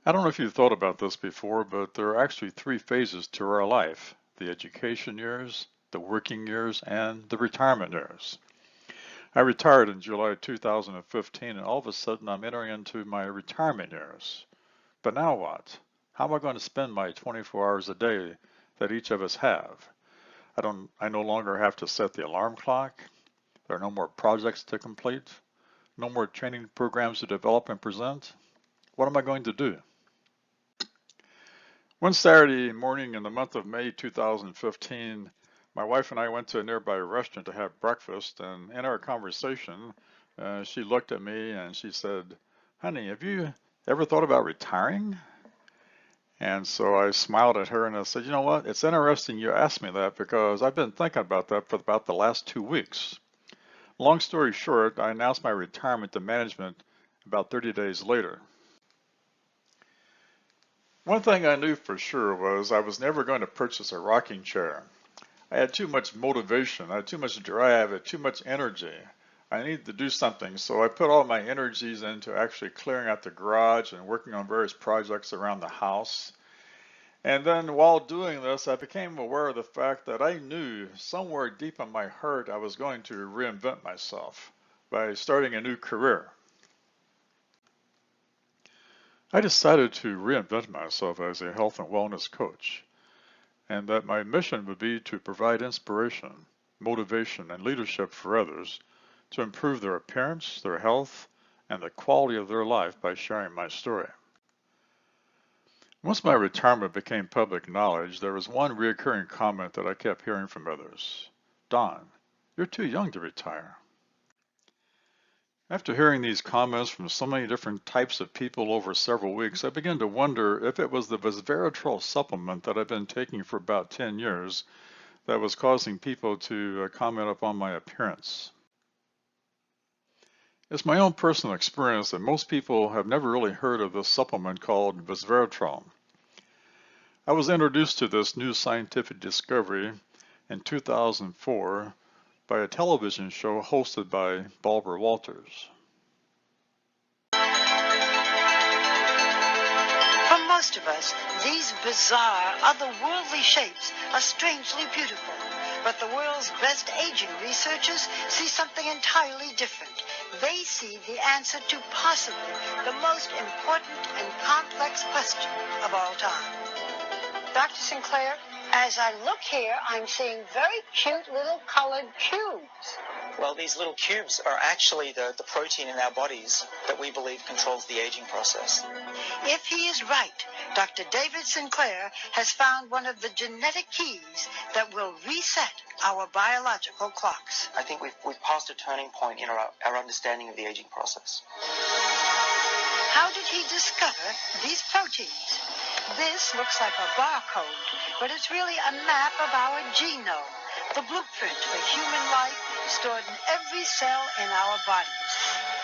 I don't know if you've thought about this before, but there are actually three phases to our life: the education years, the working years, and the retirement years. I retired in July 2015, and all of a sudden I'm entering into my retirement years. But now what? How am I going to spend my 24 hours a day that each of us have? I no longer have to set the alarm clock. There are no more projects to complete, no more training programs to develop and present. What am I going to do? One Saturday morning in the month of May 2015, my wife and I went to a nearby restaurant to have breakfast, and in our conversation, she looked at me and she said, "Honey, have you ever thought about retiring?" And so I smiled at her and I said, "You know what? It's interesting you asked me that because I've been thinking about that for about the last 2 weeks." Long story short, I announced my retirement to management about 30 days later. One thing I knew for sure was I was never going to purchase a rocking chair. I had too much motivation, I had too much drive, I had too much energy. I needed to do something, so I put all my energies into actually clearing out the garage and working on various projects around the house. And then while doing this, I became aware of the fact that I knew somewhere deep in my heart I was going to reinvent myself by starting a new career. I decided to reinvent myself as a health and wellness coach, and that my mission would be to provide inspiration, motivation, and leadership for others to improve their appearance, their health, and the quality of their life by sharing my story. Once my retirement became public knowledge, there was one recurring comment that I kept hearing from others. "Don, you're too young to retire." After hearing these comments from so many different types of people over several weeks, I began to wonder if it was the resveratrol supplement that I've been taking for about 10 years that was causing people to comment upon my appearance. It's my own personal experience that most people have never really heard of this supplement called resveratrol. I was introduced to this new scientific discovery in 2004 by a television show hosted by Barbara Walters. For most of us, these bizarre, otherworldly shapes are strangely beautiful. But the world's best aging researchers see something entirely different. They see the answer to possibly the most important and complex question of all time. Dr. Sinclair, as I look here, I'm seeing very cute little colored cubes. Well, these little cubes are actually the protein in our bodies that we believe controls the aging process. If he is right, Dr. David Sinclair has found one of the genetic keys that will reset our biological clocks. I think we've passed a turning point in our understanding of the aging process. How did he discover these proteins? This looks like a barcode, but it's really a map of our genome, the blueprint for human life stored in every cell in our bodies.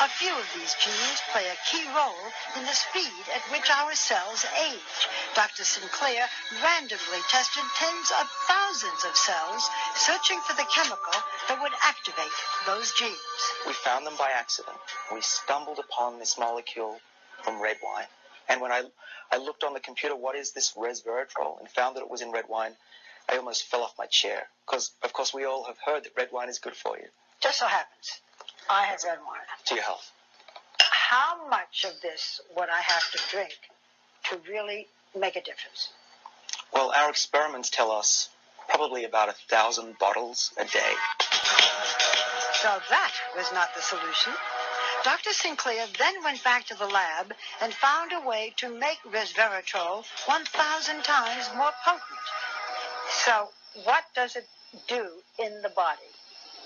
A few of these genes play a key role in the speed at which our cells age. Dr. Sinclair randomly tested tens of thousands of cells, searching for the chemical that would activate those genes. We found them by accident. We stumbled upon this molecule from red wine. And when I looked on the computer, what is this resveratrol, and found that it was in red wine, I almost fell off my chair. Because, of course, we all have heard that red wine is good for you. Just so happens, I have red wine. To your health. How much of this would I have to drink to really make a difference? Well, our experiments tell us probably about 1,000 bottles a day. So that was not the solution. Dr. Sinclair then went back to the lab and found a way to make resveratrol 1,000 times more potent. So what does it do in the body?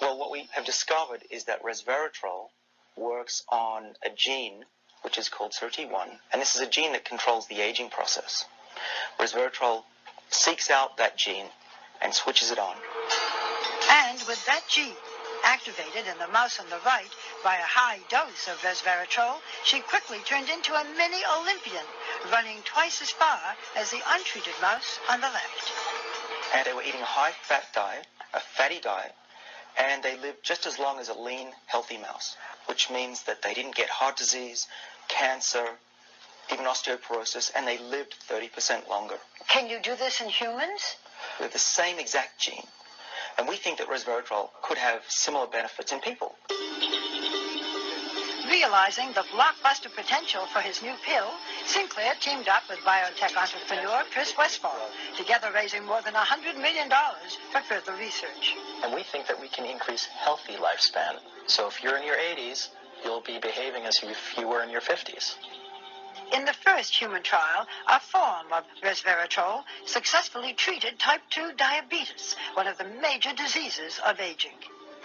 Well, what we have discovered is that resveratrol works on a gene which is called SIRT1, and this is a gene that controls the aging process. Resveratrol seeks out that gene and switches it on. And with that gene activated in the mouse on the right by a high dose of resveratrol, she quickly turned into a mini Olympian, running twice as far as the untreated mouse on the left. And they were eating a high-fat diet, a fatty diet, and they lived just as long as a lean, healthy mouse, which means that they didn't get heart disease, cancer, even osteoporosis, and they lived 30% longer. Can you do this in humans? With the same exact gene. And we think that resveratrol could have similar benefits in people. Realizing the blockbuster potential for his new pill, Sinclair teamed up with biotech entrepreneur Chris Westphal, together raising more than $100 million for further research. And we think that we can increase healthy lifespan. So if you're in your 80s, you'll be behaving as if you were in your 50s. In the first human trial, a form of resveratrol successfully treated type 2 diabetes, one of the major diseases of aging.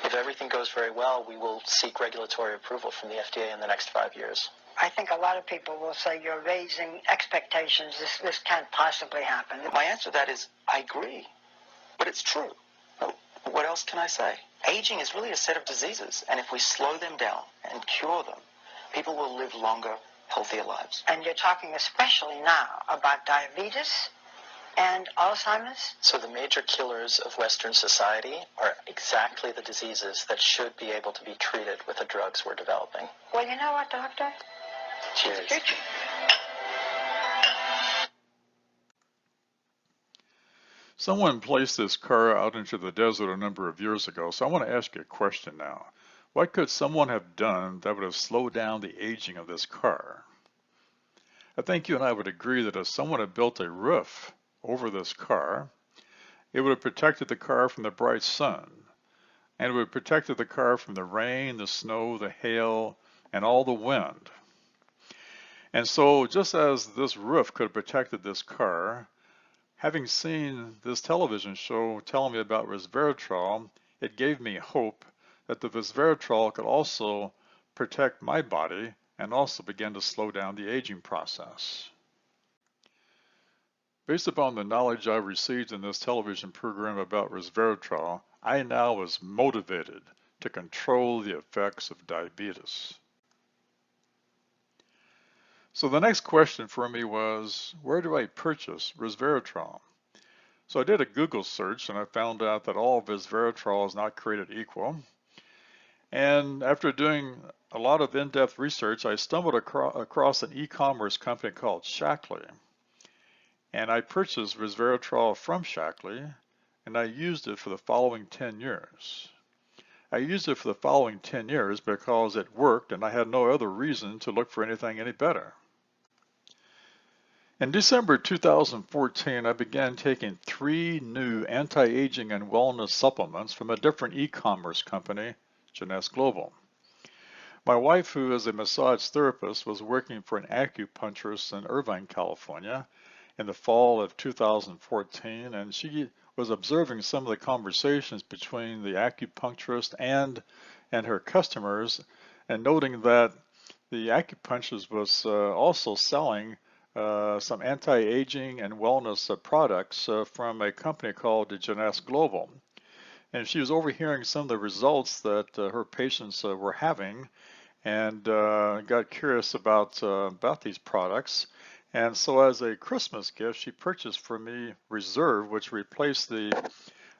If everything goes very well, we will seek regulatory approval from the FDA in the next 5 years. I think a lot of people will say you're raising expectations. This can't possibly happen. My answer to that is, I agree. But it's true. What else can I say? Aging is really a set of diseases, and if we slow them down and cure them, people will live longer, healthier lives. And you're talking especially now about diabetes and Alzheimer's? So the major killers of Western society are exactly the diseases that should be able to be treated with the drugs we're developing. Well, you know what, Doctor? Cheers. Someone placed this car out into the desert a number of years ago, so I want to ask you a question now. What could someone have done that would have slowed down the aging of this car? I think you and I would agree that if someone had built a roof over this car, it would have protected the car from the bright sun, and it would have protected the car from the rain, the snow, the hail, and all the wind. And so just as this roof could have protected this car, having seen this television show telling me about resveratrol, it gave me hope that the resveratrol could also protect my body and also begin to slow down the aging process. Based upon the knowledge I received in this television program about resveratrol, I now was motivated to control the effects of diabetes. So the next question for me was, where do I purchase resveratrol? So I did a Google search and I found out that all resveratrol is not created equal. And after doing a lot of in-depth research, I stumbled across an e-commerce company called Shaklee. And I purchased resveratrol from Shaklee, and I used it for the following 10 years. I used it for the following 10 years because it worked and I had no other reason to look for anything any better. In December 2014, I began taking 3 new anti-aging and wellness supplements from a different e-commerce company, Jeunesse Global. My wife, who is a massage therapist, was working for an acupuncturist in Irvine, California in the fall of 2014, and she was observing some of the conversations between the acupuncturist and her customers, and noting that the acupuncturist was also selling some anti-aging and wellness products from a company called Jeunesse Global. And she was overhearing some of the results that her patients were having, and got curious about these products. And so as a Christmas gift, she purchased for me Reserve, which replaced the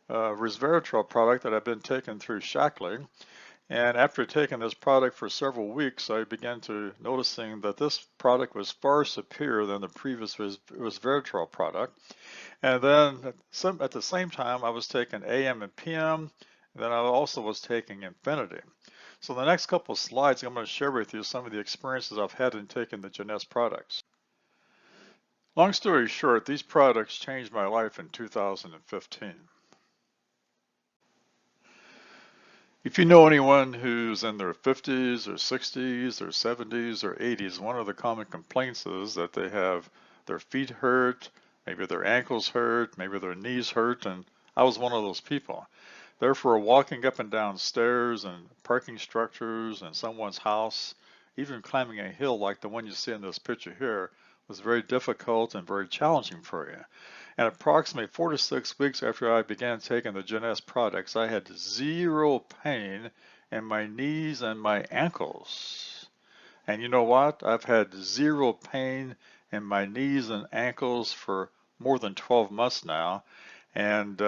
resveratrol product that I've been taking through Shaklee. And after taking this product for several weeks, I began to noticing that this product was far superior than the previous resveratrol product. And then at the same time, I was taking AM and PM, and then I also was taking Infinity. So the next couple of slides, I'm going to share with you some of the experiences I've had in taking the Jeunesse products. Long story short, these products changed my life in 2015. If you know anyone who's in their 50s or 60s or 70s or 80s, one of the common complaints is that they have their feet hurt, maybe their ankles hurt, maybe their knees hurt, and I was one of those people. Therefore, walking up and down stairs and parking structures in someone's house, even climbing a hill like the one you see in this picture here, was very difficult and very challenging for you. And approximately 4 to 6 weeks after I began taking the Jeunesse products, I had zero pain in my knees and my ankles. And you know what? I've had zero pain in my knees and ankles for more than 12 months now. And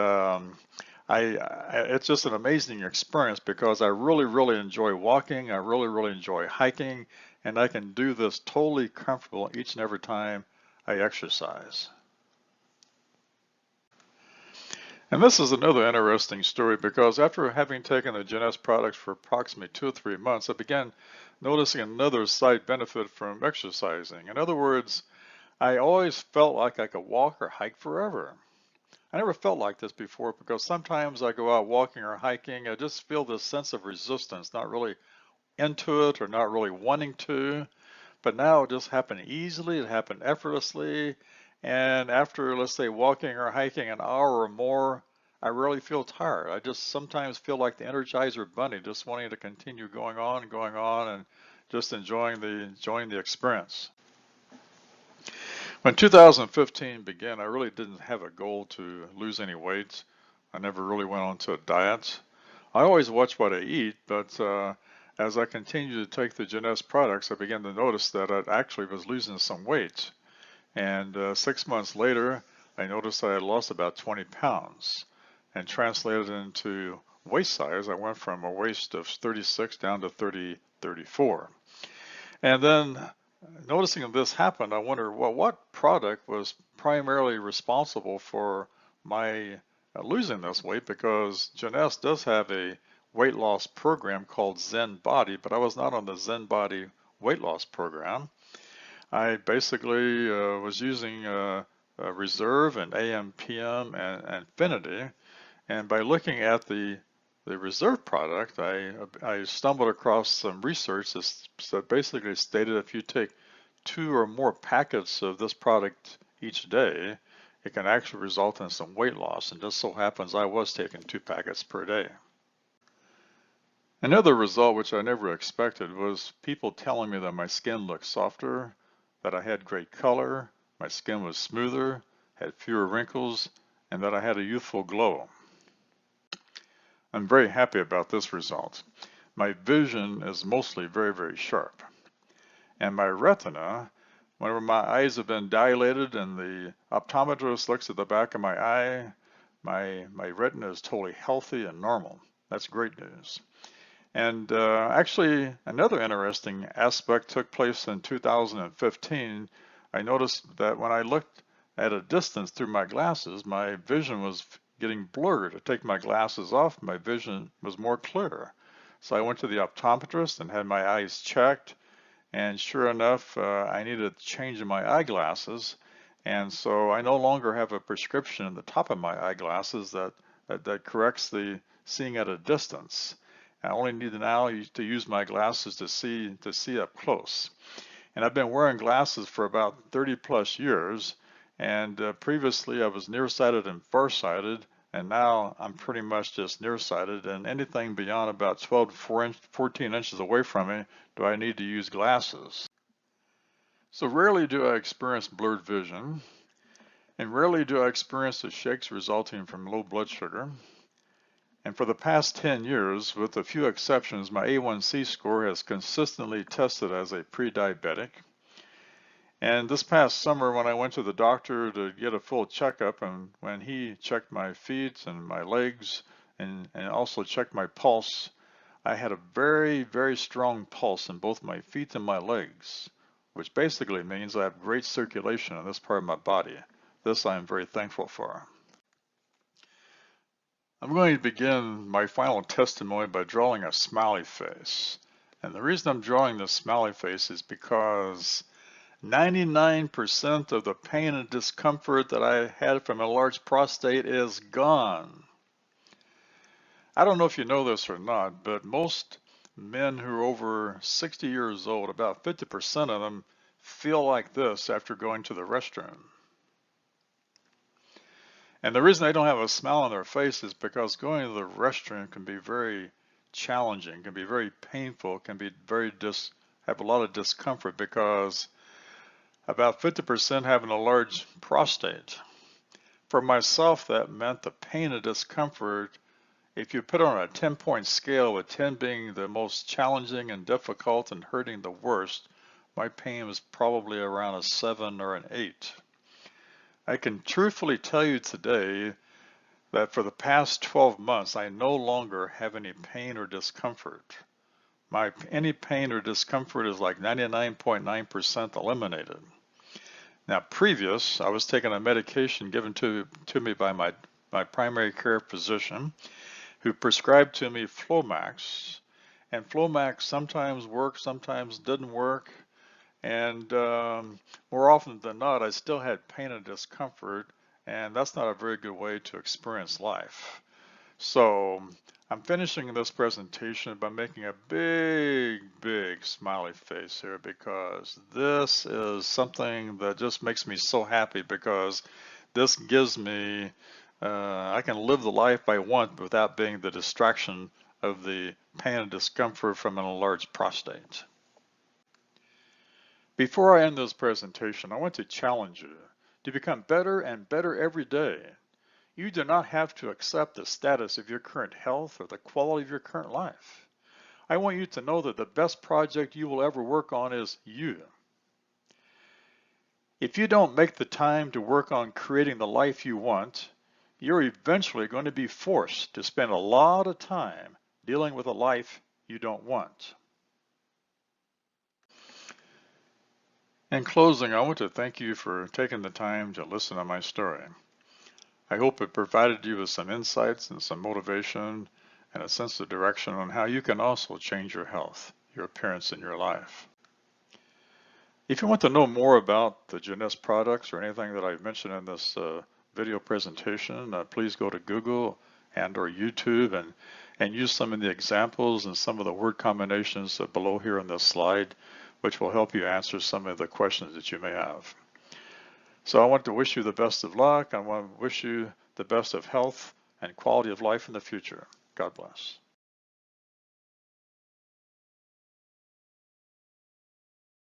it's just an amazing experience because I really enjoy walking. I really enjoy hiking. and I can do this totally comfortable each and every time I exercise. And this is another interesting story, because after having taken the Gen S products for approximately 2 or 3 months, I began noticing another side benefit from exercising. In other words, I always felt like I could walk or hike forever. I never felt like this before, because sometimes I go out walking or hiking, I just feel this sense of resistance, not really into it or not really wanting to. But now it just happened easily, it happened effortlessly, and after, let's say, walking or hiking an hour or more, I rarely feel tired. I just sometimes feel like the Energizer Bunny, just wanting to continue going on and just enjoying the experience. When 2015 began, I really didn't have a goal to lose any weight. I never really went on to a diet. I always watch what I eat, but as I continued to take the Gen S products, I began to notice that I actually was losing some weight. And 6 months later, I noticed I had lost about 20 pounds. And translated into waist size, I went from a waist of 36 down to 34. And then noticing this happened, I wondered, well, what product was primarily responsible for my losing this weight? Because Gen S does have a weight loss program called Zen Body, but I was not on the Zen Body weight loss program. I basically was using Reserve and AM, PM, and Infinity, and by looking at the Reserve product, I stumbled across some research that basically stated if you take 2 or more packets of this product each day, it can actually result in some weight loss. And just so happens I was taking 2 packets per day. Another result, which I never expected, was people telling me that my skin looked softer, that I had great color, my skin was smoother, had fewer wrinkles, and that I had a youthful glow. I'm very happy about this result. My vision is mostly very, very sharp. And my retina, whenever my eyes have been dilated and the optometrist looks at the back of my eye, my retina is totally healthy and normal. That's great news. And actually, another interesting aspect took place in 2015. I noticed that when I looked at a distance through my glasses, my vision was getting blurred. To take my glasses off, my vision was more clear. So I went to the optometrist and had my eyes checked, and sure enough, I needed to change my eyeglasses. And so I no longer have a prescription in the top of my eyeglasses that corrects the seeing at a distance. I only need now to use my glasses to see up close. And I've been wearing glasses for about 30 plus years, and previously I was nearsighted and farsighted, and now I'm pretty much just nearsighted, and anything beyond about 12 to 14 inches away from me do I need to use glasses. So rarely do I experience blurred vision, and rarely do I experience the shakes resulting from low blood sugar. And for the past 10 years, with a few exceptions, my A1C score has consistently tested as a pre-diabetic. And this past summer, when I went to the doctor to get a full checkup, and when he checked my feet and my legs and also checked my pulse, I had a very, very strong pulse in both my feet and my legs, which basically means I have great circulation in this part of my body. This I am very thankful for. I'm going to begin my final testimony by drawing a smiley face. And the reason I'm drawing this smiley face is because 99% of the pain and discomfort that I had from a large prostate is gone. I don't know if you know this or not, but most men who are over 60 years old, about 50% of them, feel like this after going to the restroom. And the reason they don't have a smile on their face is because going to the restroom can be very challenging, can be very painful, can be have a lot of discomfort, because about 50% having a large prostate. For myself, that meant the pain and discomfort, if you put on a 10-point scale, with 10 being the most challenging and difficult and hurting the worst, my pain was probably around a 7 or an 8. I can truthfully tell you today that for the past 12 months, I no longer have any pain or discomfort. any pain or discomfort is like 99.9% eliminated. Now, I was taking a medication given to me by my primary care physician, who prescribed to me Flomax. And Flomax sometimes worked, sometimes didn't work. And more often than not, I still had pain and discomfort, and that's not a very good way to experience life. So I'm finishing this presentation by making a big smiley face here, because this is something that just makes me so happy, because this gives me, I can live the life I want without being the distraction of the pain and discomfort from an enlarged prostate. Before I end this presentation, I want to challenge you to become better and better every day. You do not have to accept the status of your current health or the quality of your current life. I want you to know that the best project you will ever work on is you. If you don't make the time to work on creating the life you want, you're eventually going to be forced to spend a lot of time dealing with a life you don't want. In closing, I want to thank you for taking the time to listen to my story. I hope it provided you with some insights and some motivation and a sense of direction on how you can also change your health, your appearance, and your life. If you want to know more about the Jeunesse products or anything that I've mentioned in this video presentation, please go to Google and/or YouTube and use some of the examples and some of the word combinations below here on this slide, which will help you answer some of the questions that you may have. So I want to wish you the best of luck. I want to wish you the best of health and quality of life in the future. God bless.